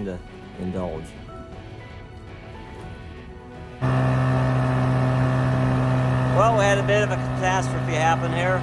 trying to indulge. Well, we had a bit of a catastrophe happen here.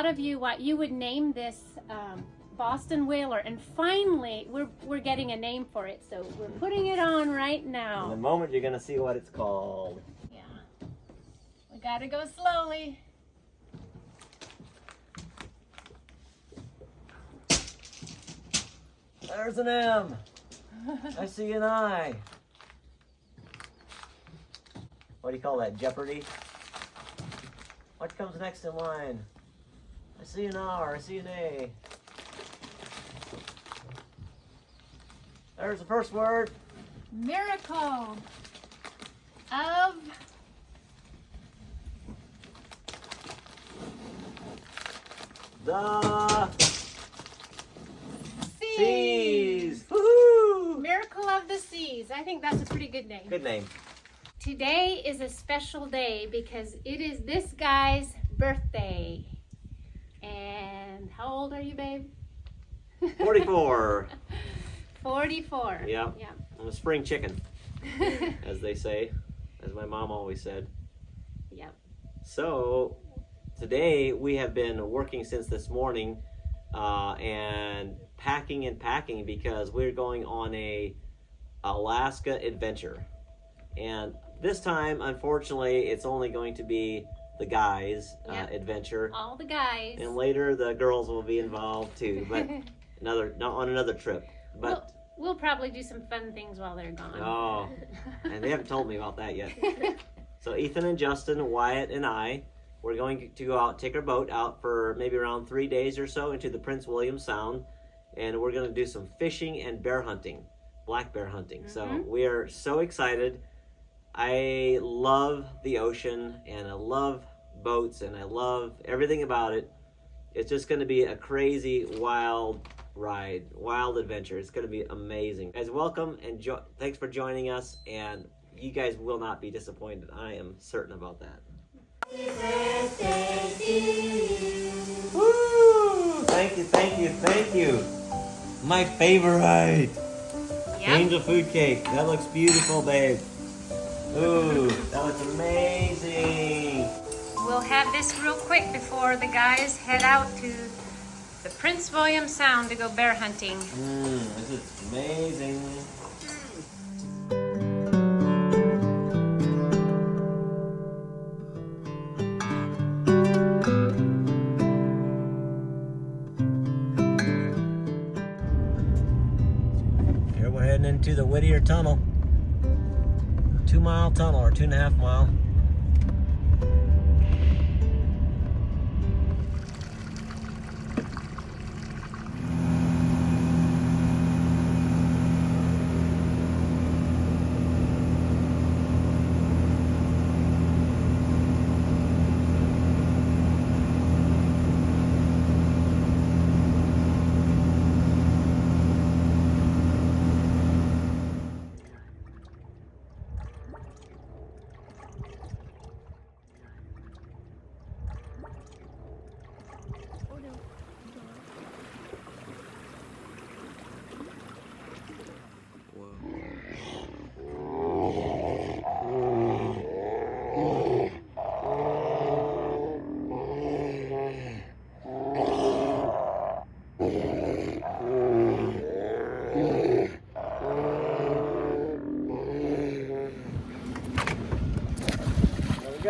Of you what you would name this Boston Whaler, and finally we're getting a name for it, so we're putting it on right now. In a moment you're gonna see what it's called. Yeah, we gotta go slowly. There's an M. I see an I. What do you call that, Jeopardy? What comes next in line? I see an R, I see an A. There's the first word. Miracle of the Seas. Woohoo! Miracle of the Seas. I think that's a pretty good name. Good name. Today is a special day because it is this guy's birthday. And how old are you, babe? 44. 44. Yeah. Yeah. I'm a spring chicken, as they say, as my mom always said. Yep. So today we have been working since this morning and packing because we're going on a Alaska adventure. And this time, unfortunately, it's only going to be the guys' adventure. All the guys. And later the girls will be involved too, but on another trip. But we'll probably do some fun things while they're gone. Oh, and they haven't told me about that yet. So Ethan and Justin, Wyatt and I, we're going to go out, take our boat out for maybe around 3 days or so into the Prince William Sound, and we're going to do some fishing and bear hunting, black bear hunting. So we are so excited. I love the ocean, and I love boats, and I love everything about it. It's just going to be a crazy, wild ride, wild adventure. It's going to be amazing. Guys, welcome, and thanks for joining us, and you guys will not be disappointed. I am certain about that. Happy birthday to you. Woo! Thank you, thank you, thank you. My favorite. Yep. Angel food cake. That looks beautiful, babe. Ooh, that looks amazing. We'll have this real quick before the guys head out to the Prince William Sound to go bear hunting. This is amazing. Here we're heading into the Whittier Tunnel. 2-mile tunnel, or 2.5 mile.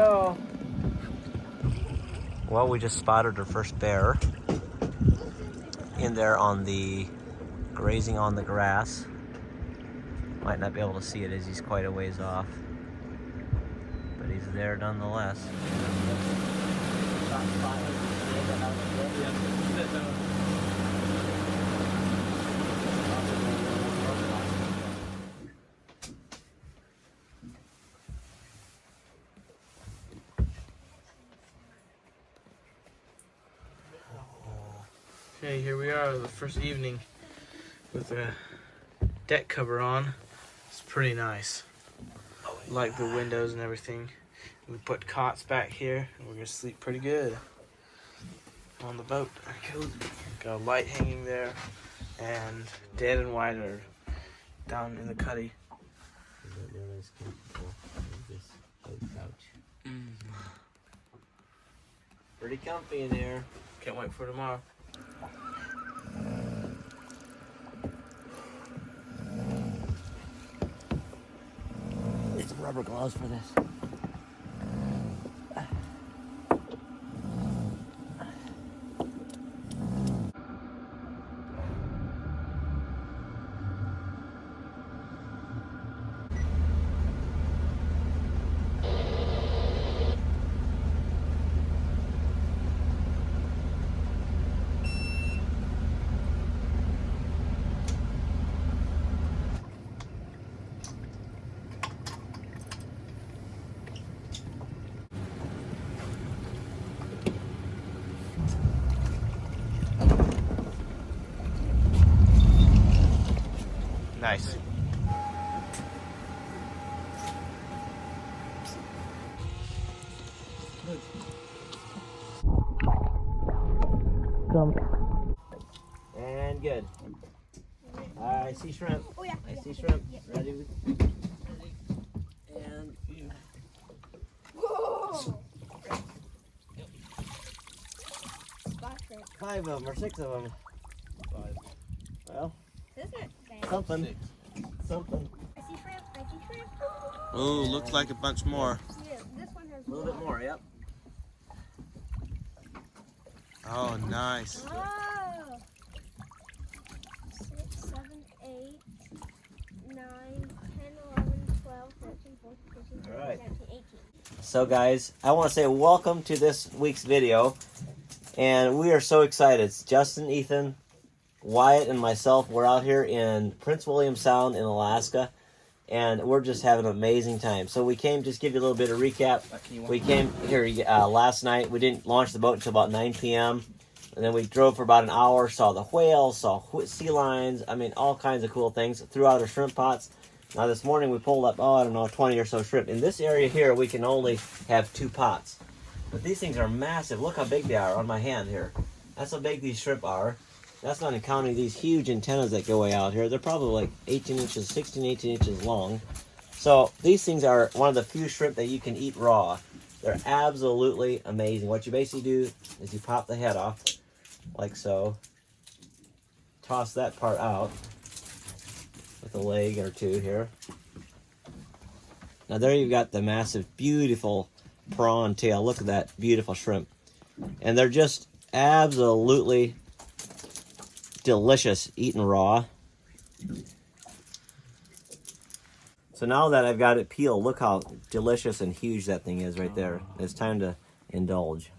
go. Well, we just spotted our first bear in there on the grazing on the grass. Might not be able to see it as he's quite a ways off, but he's there nonetheless. Okay, here we are, the first evening with the deck cover on. It's pretty nice. Like the windows and everything. We put cots back here, and we're gonna sleep pretty good on the boat. Got a light hanging there, and Dad and Wyatt are down in the cuddy. Pretty comfy in here. Can't wait for tomorrow. It's rubber gloves for this. Nice. And good. I see shrimp. Oh, yeah. I see shrimp. Ready? And Whoa! 5 of them or 6 of them. 5. Well, This isn't bad. something. Something. I see shrimp. I see shrimp. Oh, looks like a bunch more. Yeah, this one has A little bit more, yep. Oh, nice. Oh! 6, 7, 8, 9, 10, 11, 12, 13, 14, 15, All right. 17, 18. So guys, I want to say welcome to this week's video. And we are so excited. It's Justin, Ethan, Wyatt, and myself. We're out here in Prince William Sound in Alaska. And we're just having an amazing time. So we came, just give you a little bit of recap. We came here last night. We didn't launch the boat until about 9 p.m. And then we drove for about an hour, saw the whales, saw sea lions. I mean, all kinds of cool things. Threw out our shrimp pots. Now this morning we pulled up, 20 or so shrimp. In this area here, we can only have 2 pots. But these things are massive. Look how big they are on my hand here. That's how big these shrimp are. That's not even counting these huge antennas that go way out here. They're probably like 18 inches, 16, 18 inches long. So these things are one of the few shrimp that you can eat raw. They're absolutely amazing. What you basically do is you pop the head off, like so. Toss that part out with a leg or 2 here. Now there you've got the massive, beautiful prawn tail. Look at that beautiful shrimp. And they're just absolutely delicious eaten raw. So now that I've got it peeled, look how delicious and huge that thing is right there. It's time to indulge.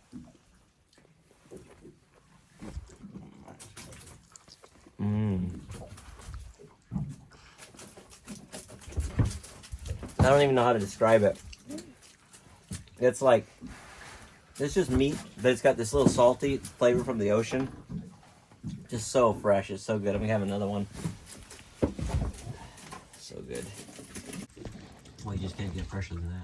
I don't even know how to describe it. It's like, it's just meat, but it's got this little salty flavor from the ocean. Just so fresh. It's so good. I'm going to have another one. So good. Well, you just can't get fresher than that.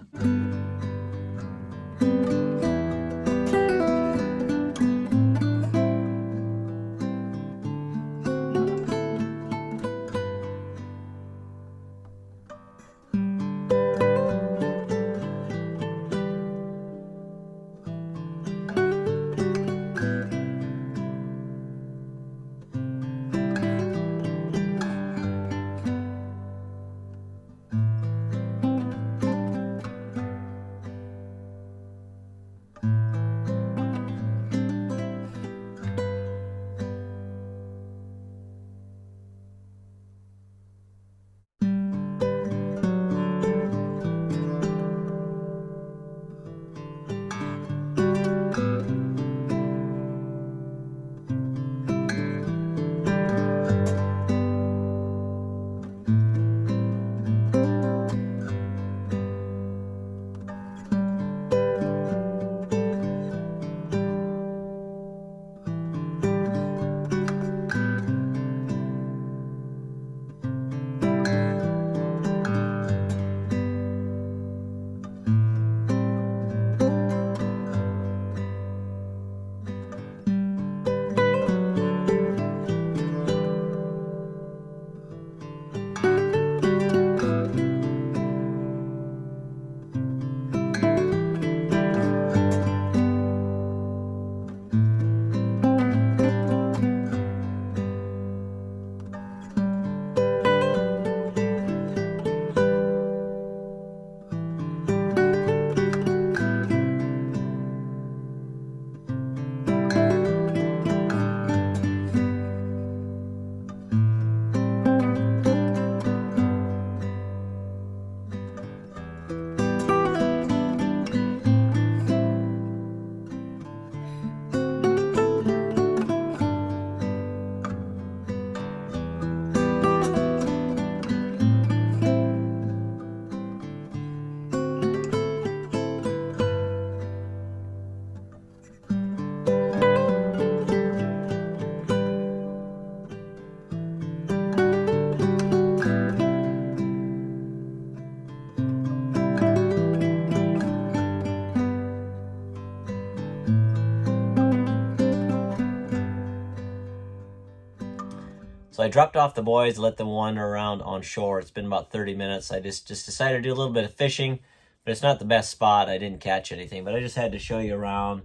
I dropped off the boys, let them wander around on shore. It's been about 30 minutes. I just decided to do a little bit of fishing, but it's not the best spot. I didn't catch anything, but I just had to show you around.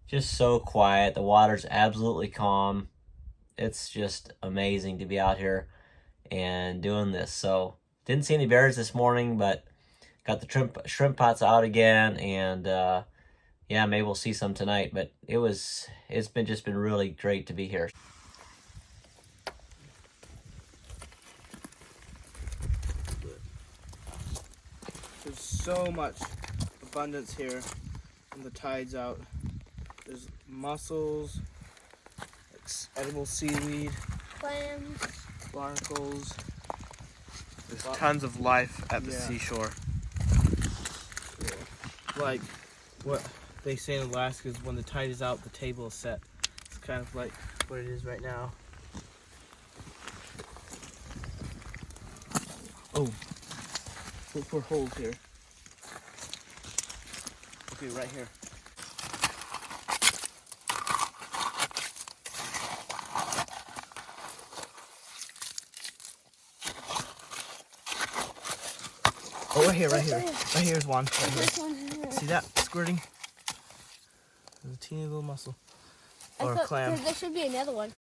Just so quiet. The water's absolutely calm. It's just amazing to be out here and doing this. So didn't see any bears this morning, but got the shrimp pots out again, and yeah, maybe we'll see some tonight. But it's been really great to be here. There's so much abundance here when the tide's out. There's mussels, edible seaweed, Clams. barnacles. There's tons of life at the seashore. Yeah. Like what they say in Alaska is when the tide is out, the table is set. It's kind of like what it is right now. Oh, look for holes here. Okay, right here. Oh, right here, right here. Right here's one. Right here. See that squirting? There's a teeny little mussel. Or a clam. There should be another one.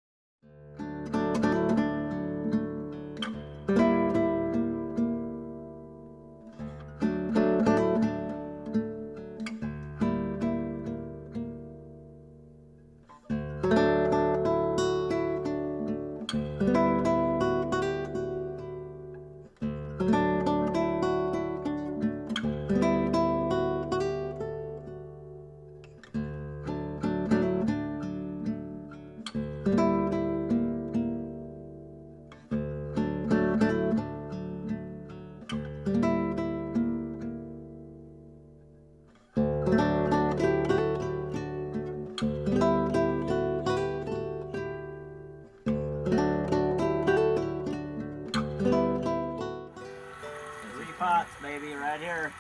Pots, baby, right here.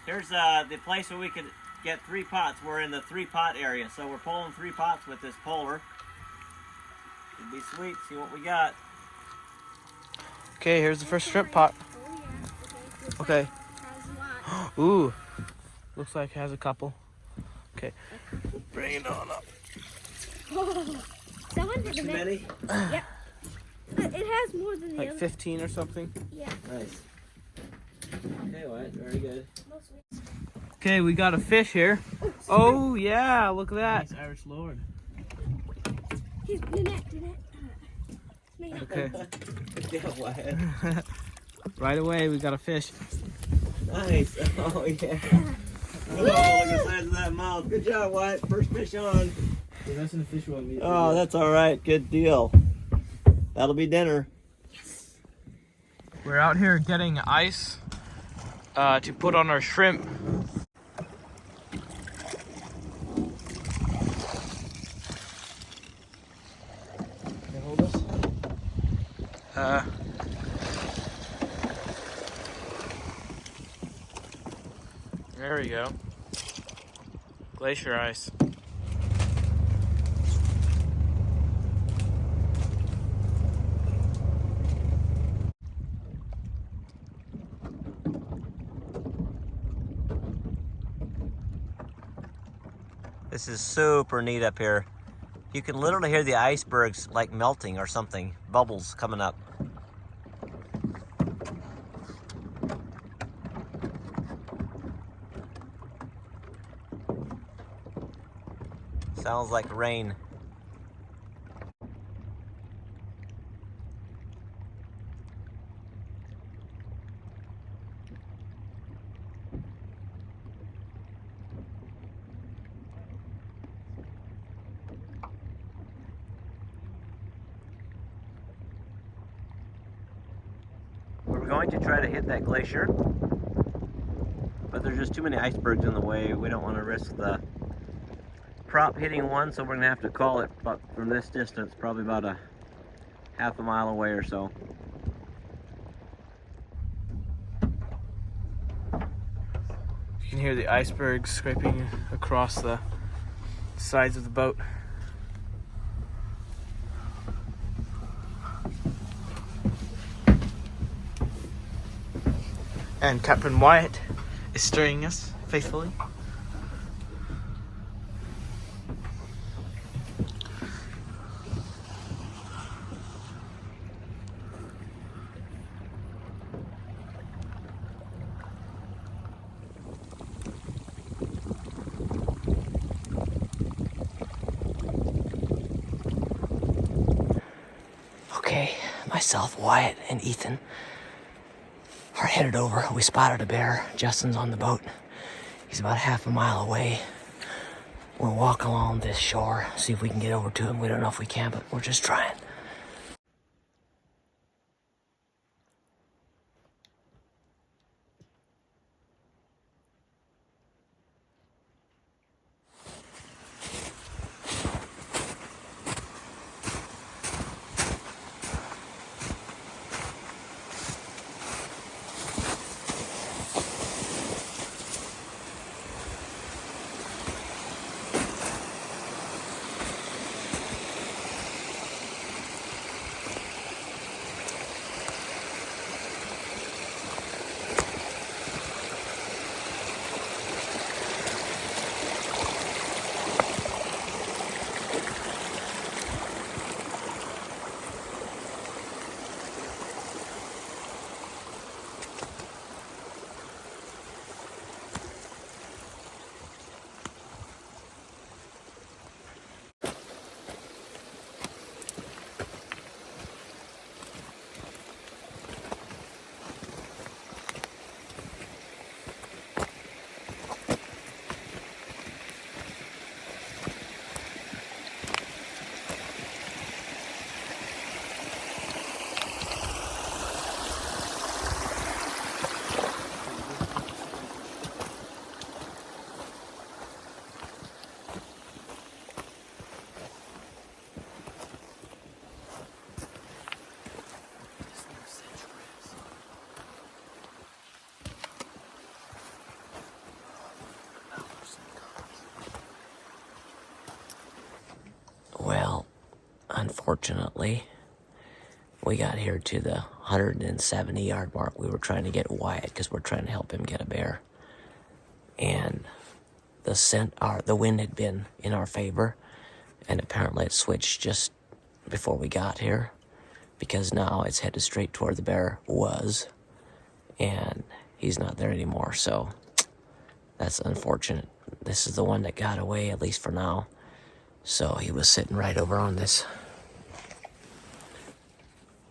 Here's the place where we could get 3 pots. We're in the 3-pot area, so we're pulling 3 pots with this puller. It'd be sweet. See what we got. Okay, here's the first shrimp pot. Okay. Ooh, looks like it has a couple. Okay, bring it on up. Someone did Too many? Yep. It has more than the Like other. 15 or something. Yeah. Nice. Okay, Wyatt, very good. Okay, we got a fish here. Oh yeah, look at that. He's Irish Lord. He's Jeanette. Okay. Good deal, Wyatt. Right away, we got a fish. Nice. Oh, yeah. Oh, look at the size of that mouth. Good job, Wyatt. First fish on. That's in the fish one. Oh, that's all right. Good deal. That'll be dinner. We're out here getting ice to put on our shrimp. Can you hold us? There we go. Glacier ice. This is super neat up here. You can literally hear the icebergs like melting or something. Bubbles coming up. Sounds like rain. We're going to try to hit that glacier, but there's just too many icebergs in the way. We don't want to risk the prop hitting one, so we're going to have to call it but from this distance, probably about a half a mile away or so. You can hear the icebergs scraping across the sides of the boat. And Captain Wyatt is steering us faithfully. Okay, myself, Wyatt, and Ethan are headed over. We spotted a bear. Justin's on the boat. He's about half a mile away. We'll walk along this shore, see if we can get over to him. We don't know if we can, but we're just trying. Well, unfortunately, we got here to the 170-yard mark. We were trying to get Wyatt because we're trying to help him get a bear. And the wind had been in our favor, and apparently it switched just before we got here, because now it's headed straight toward the bear was, and he's not there anymore. So that's unfortunate. This is the one that got away, at least for now. So he was sitting right over on this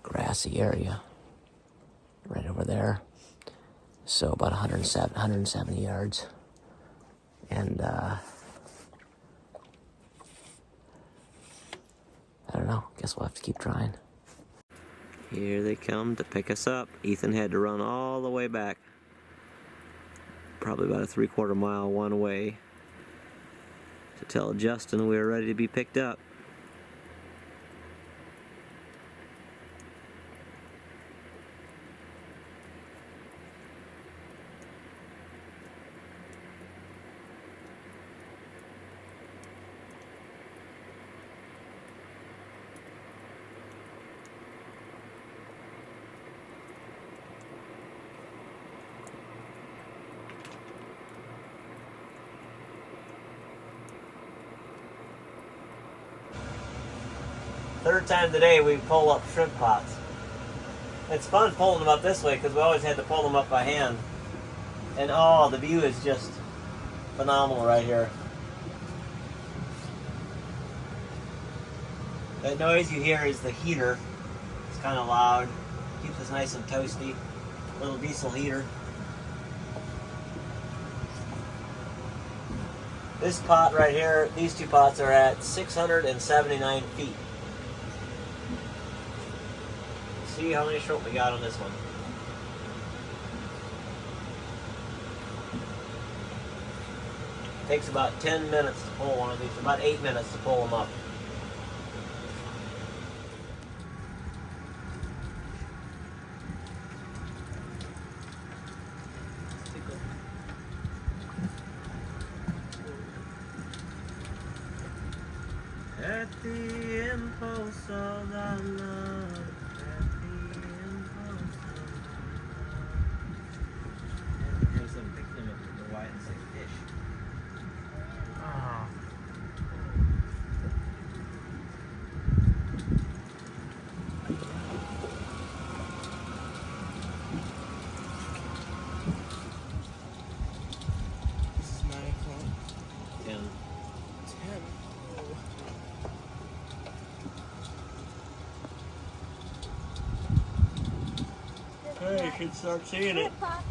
grassy area, right over there. So about 170 yards. And I don't know, guess we'll have to keep trying. Here they come to pick us up. Ethan had to run all the way back, probably about a 3/4 mile one way, to tell Justin we were ready to be picked up. Third time today we pull up shrimp pots. It's fun pulling them up this way because we always had to pull them up by hand. And oh, the view is just phenomenal right here. That noise you hear is the heater. It's kind of loud. Keeps us nice and toasty. Little diesel heater. This pot right here, these two pots are at 679 feet. See how many shrimp we got on this one. Takes about 10 minutes to pull one of these, about 8 minutes to pull them up. At the impulse of thy love, at the impulse of thy love. Hey, you should start seeing it. Pop.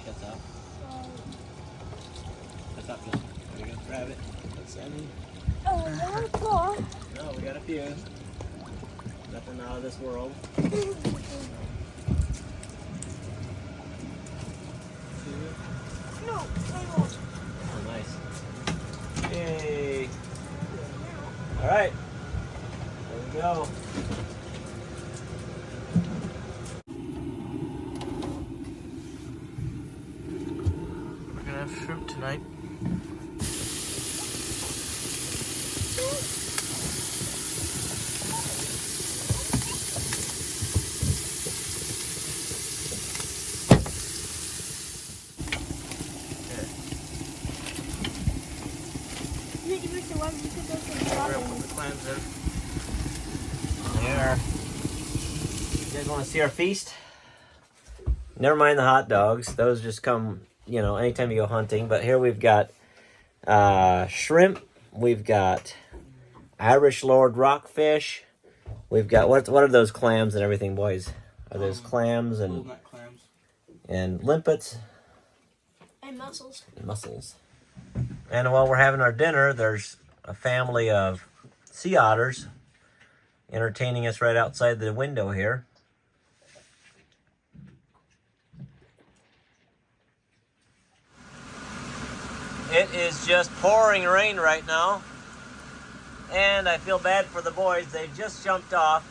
Shut up. Shut up, just you go grab it. That's any. Oh, no. No, we got a few. Nothing out of this world. No, I won't. Oh, nice. Yay. All right. There we go. We're gonna have shrimp tonight. There. You guys want to see our feast? Never mind the hot dogs. Those just come, you know, anytime you go hunting. But here we've got shrimp. We've got Irish Lord rockfish. We've got, what are those clams and everything, boys? Are those clams and Walnut clams. and limpets? And mussels. And mussels. And while we're having our dinner, there's a family of sea otters entertaining us right outside the window here. It is just pouring rain right now, and I feel bad for the boys. They've just jumped off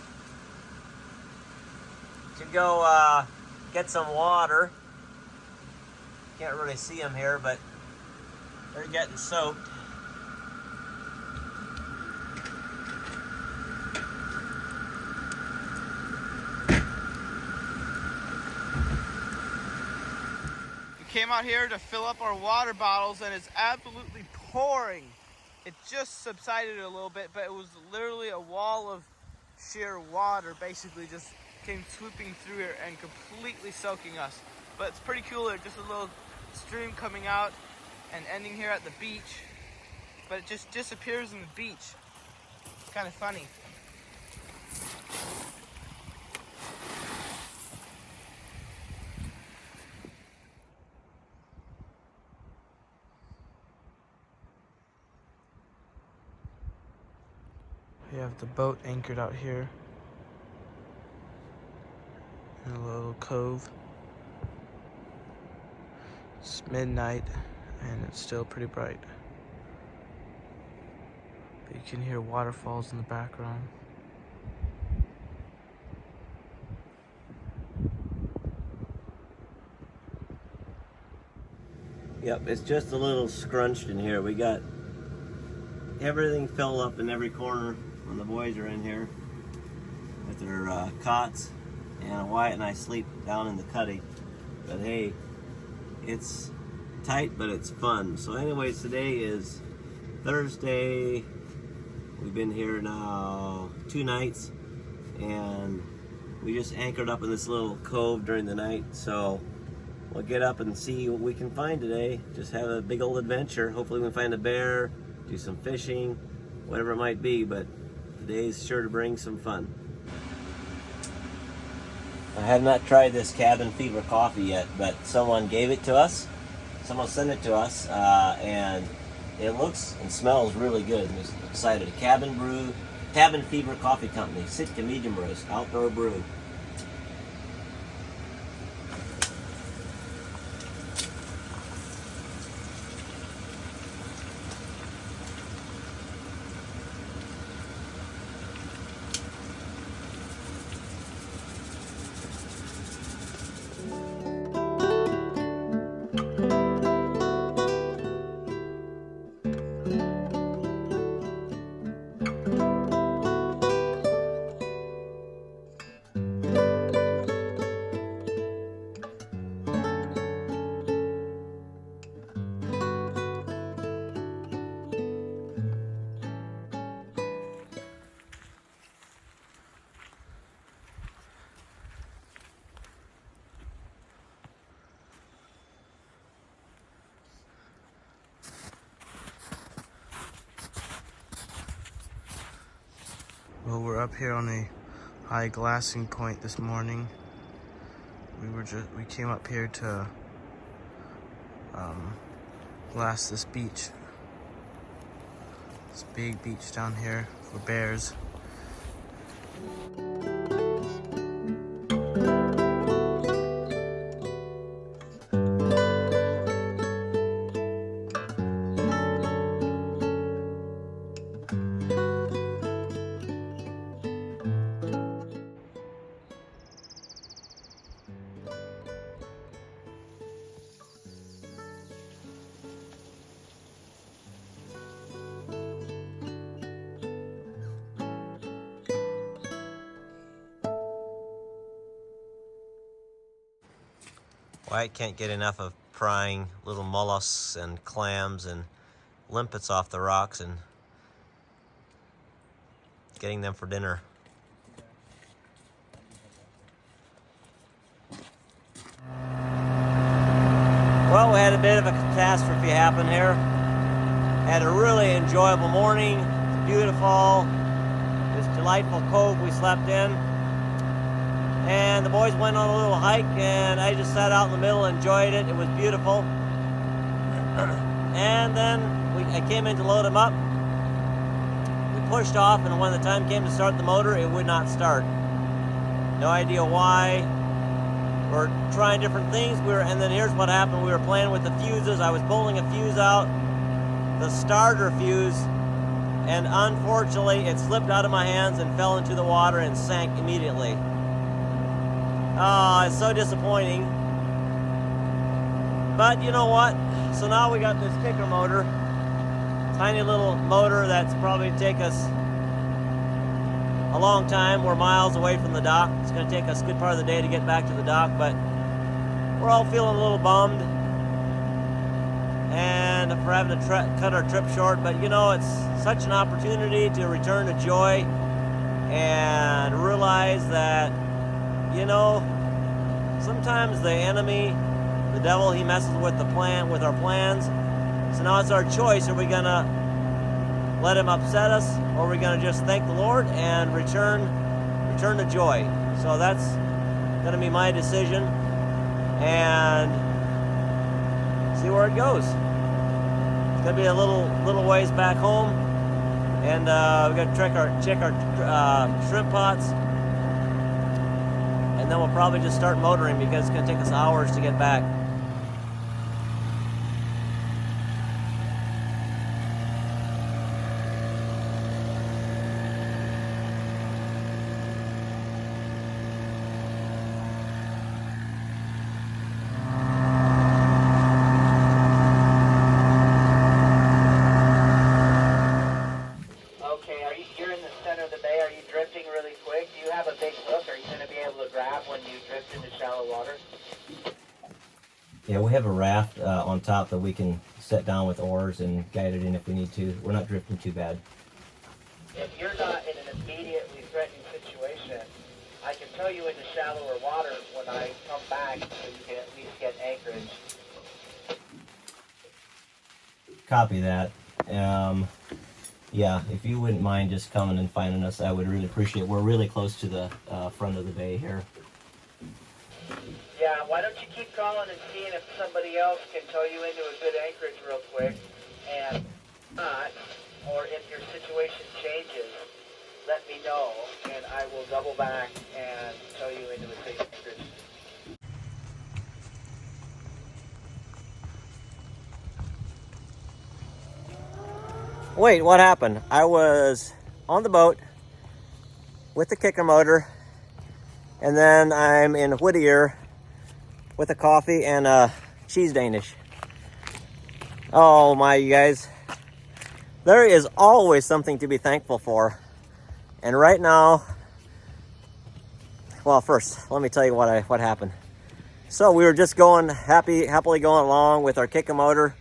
to go get some water. Can't really see them here, but they're getting soaked. We came out here to fill up our water bottles and it's absolutely pouring. It just subsided a little bit, but it was literally a wall of sheer water basically just came swooping through here and completely soaking us. But it's pretty cool. There's just a little stream coming out and ending here at the beach, but it just disappears in the beach. It's kind of funny. We have the boat anchored out here in a little cove. It's midnight and it's still pretty bright. But you can hear waterfalls in the background. Yep, it's just a little scrunched in here. We got everything filled up in every corner when the boys are in here with their cots, and Wyatt and I sleep down in the cuddy. But hey, it's tight, but it's fun. So anyways, today is Thursday. We've been here now 2 nights, and we just anchored up in this little cove during the night. So we'll get up and see what we can find today. Just have a big old adventure. Hopefully we can find a bear, do some fishing, whatever it might be, but today's sure to bring some fun. I have not tried this cabin fever coffee yet, but someone gave it to us. Someone sent it to us, and it looks and smells really good. I'm just excited. Cabin Fever Coffee Company, Sitka Medium Roast, outdoor brew. Well, we're up here on a high glassing point this morning. We came up here to glass this beach. This big beach down here for bears. Wyatt can't get enough of prying little mollusks and clams and limpets off the rocks and getting them for dinner. Well, we had a bit of a catastrophe happen here. Had a really enjoyable morning. It's beautiful. This delightful cove we slept in. And the boys went on a little hike, and I just sat out in the middle and enjoyed it. It was beautiful. And then I came in to load them up. We pushed off, and when the time came to start the motor, it would not start. No idea why. We're trying different things. And then here's what happened. We were playing with the fuses. I was pulling a fuse out, the starter fuse, and unfortunately, it slipped out of my hands and fell into the water and sank immediately. Oh, it's so disappointing. But you know what? So now we got this kicker motor. Tiny little motor that's probably take us a long time. We're miles away from the dock. It's going to take us a good part of the day to get back to the dock, but we're all feeling a little bummed and for having to cut our trip short. But you know, it's such an opportunity to return to joy and realize that, you know, sometimes the enemy, the devil, he messes with our plans. So now it's our choice. Are we gonna let him upset us, or are we gonna just thank the Lord and return to joy? So that's gonna be my decision, and see where it goes. It's gonna be a little ways back home, and we gotta check our shrimp pots. And then we'll probably just start motoring because it's going to take us hours to get back. Okay, you're in the center of the bay. Are you drifting really quick? Do you have a big hook? Are you going to be able to grab when you drift into shallow water? Yeah, we have a raft on top that we can set down with oars and guide it in if we need to. We're not drifting too bad. If you're not in an immediately threatening situation, I can tow you into shallower water when I come back so you can at least get anchorage. Copy that. Yeah, if you wouldn't mind just coming and finding us, I would really appreciate it. We're really close to the front of the bay here. Yeah, why don't you keep calling and seeing if somebody else can tow you into a good anchorage real quick, and not, or if your situation changes, let me know, and I will double back and tow you into a safe anchorage. Wait, what happened? I was on the boat with the kicker motor, and then I'm in Whittier with a coffee and a cheese Danish. Oh my, you guys. There is always something to be thankful for. And right now, well, first, let me tell you what happened. So we were just happily going along with our kicker motor,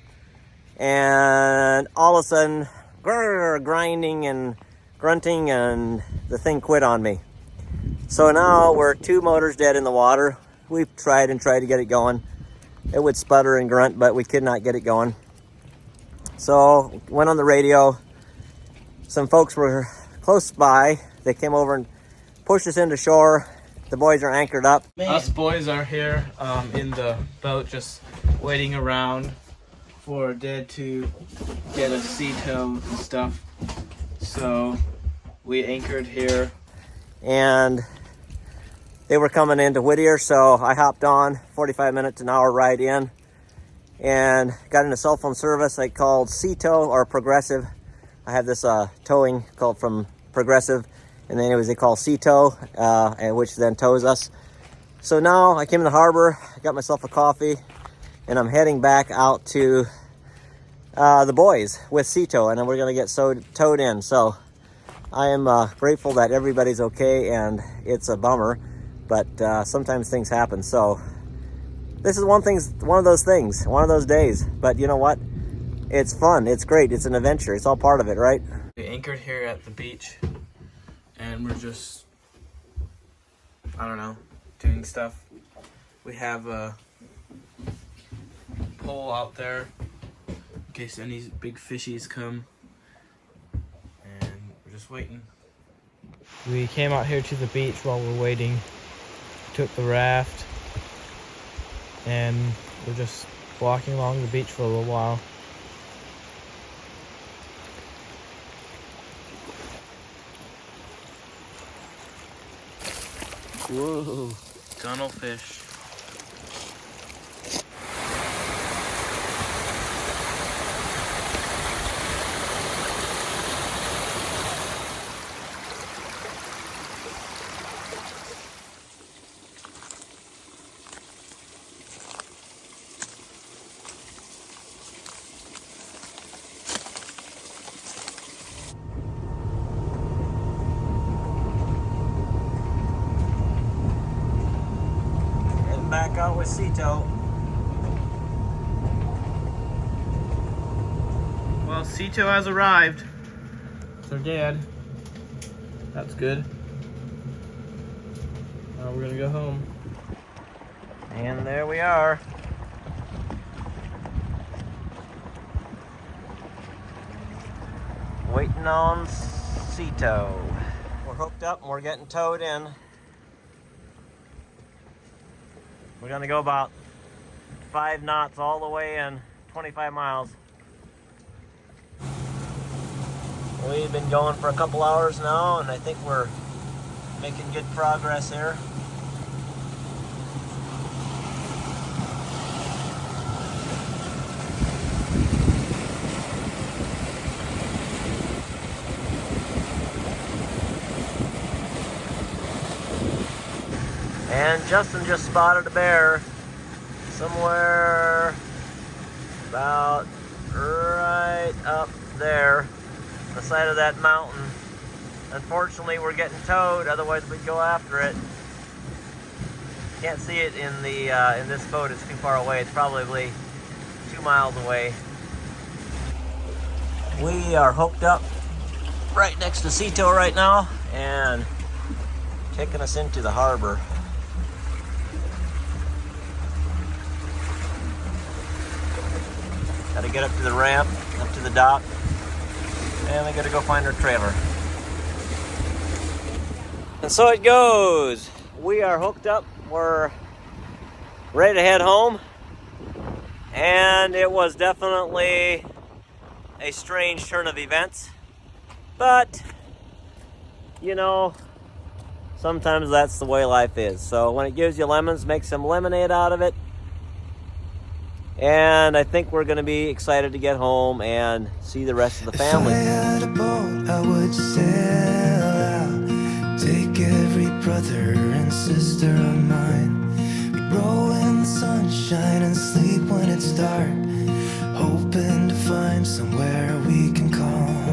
and all of a sudden, grinding and grunting, and the thing quit on me. So now we're 2 motors dead in the water. We've tried to get it going. It would sputter and grunt, but we could not get it going. So went on the radio. Some folks were close by. They came over and pushed us into shore. The boys are anchored up. Us boys are here in the boat, just waiting around for Dad to get a sea tow and stuff. So we anchored here. And they were coming into Whittier, so I hopped on, 45 minutes, an hour ride in, and got into cell phone service. I called Sea Tow or Progressive. I have this towing called from Progressive, and then anyways, they call Sea Tow, which then tows us. So now I came in the harbor, I got myself a coffee, and I'm heading back out to the boys with Sea Tow, and then we're gonna get towed in. So I am grateful that everybody's okay, and it's a bummer, but sometimes things happen. So this is one of those things, one of those days. But you know what? It's fun. It's great. It's an adventure. It's all part of it, right? We anchored here at the beach, and we're just, I don't know, doing stuff. We have a pole out there in case any big fishies come, and we're just waiting. We came out here to the beach while we're waiting, took the raft, and we're just walking along the beach for a little while. Whoa. Gunnelfish. Back out with Sea Tow. Well, Sea Tow has arrived. They're dead. That's good. Now we're gonna go home. And there we are. Waiting on Sea Tow. We're hooked up and we're getting towed in. We're gonna go about 5 knots all the way in, 25 miles. We've been going for a couple hours now, and I think we're making good progress here. And Justin just spotted a bear somewhere about right up there, on the side of that mountain. Unfortunately, we're getting towed, otherwise we'd go after it. Can't see it in the in this boat, it's too far away. It's probably 2 miles away. We are hooked up right next to Sea Tow right now, and taking us into the harbor. Got to get up to the ramp, up to the dock, and we got to go find our trailer. And so it goes. We are hooked up. We're ready to head home. And it was definitely a strange turn of events. But, you know, sometimes that's the way life is. So when it gives you lemons, make some lemonade out of it. And I think we're going to be excited to get home and see the rest of the family. If I had a boat, I would sail out, take every brother and sister of mine. We'd roll in the sunshine and sleep when it's dark, hoping to find somewhere we can call home.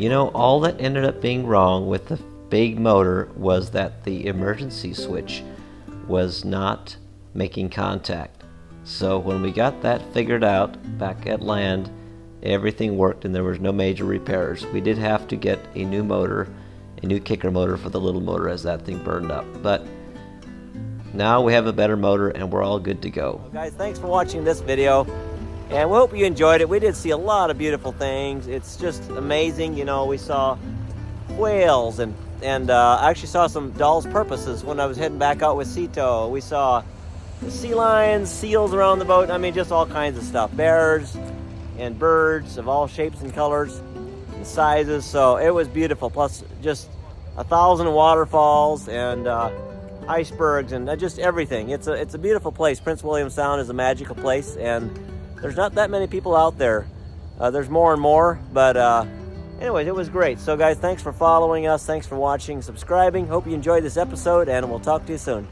You know, all that ended up being wrong with the big motor was that the emergency switch was not making contact. So when we got that figured out back at land, everything worked and there was no major repairs. We did have to get a new motor, a new kicker motor for the little motor as that thing burned up. But now we have a better motor and we're all good to go. Well, guys, thanks for watching this video. And we hope you enjoyed it. We did see a lot of beautiful things. It's just amazing. You know, we saw whales and I actually saw some Doll's Purposes when I was heading back out with Cito. We saw sea lions, seals around the boat. I mean, just all kinds of stuff. Bears and birds of all shapes and colors and sizes. So it was beautiful. Plus just 1,000 waterfalls and icebergs and just everything. It's a beautiful place. Prince William Sound is a magical place, and there's not that many people out there. There's more and more, but anyways, it was great. So guys, thanks for following us. Thanks for watching, subscribing. Hope you enjoyed this episode, and we'll talk to you soon.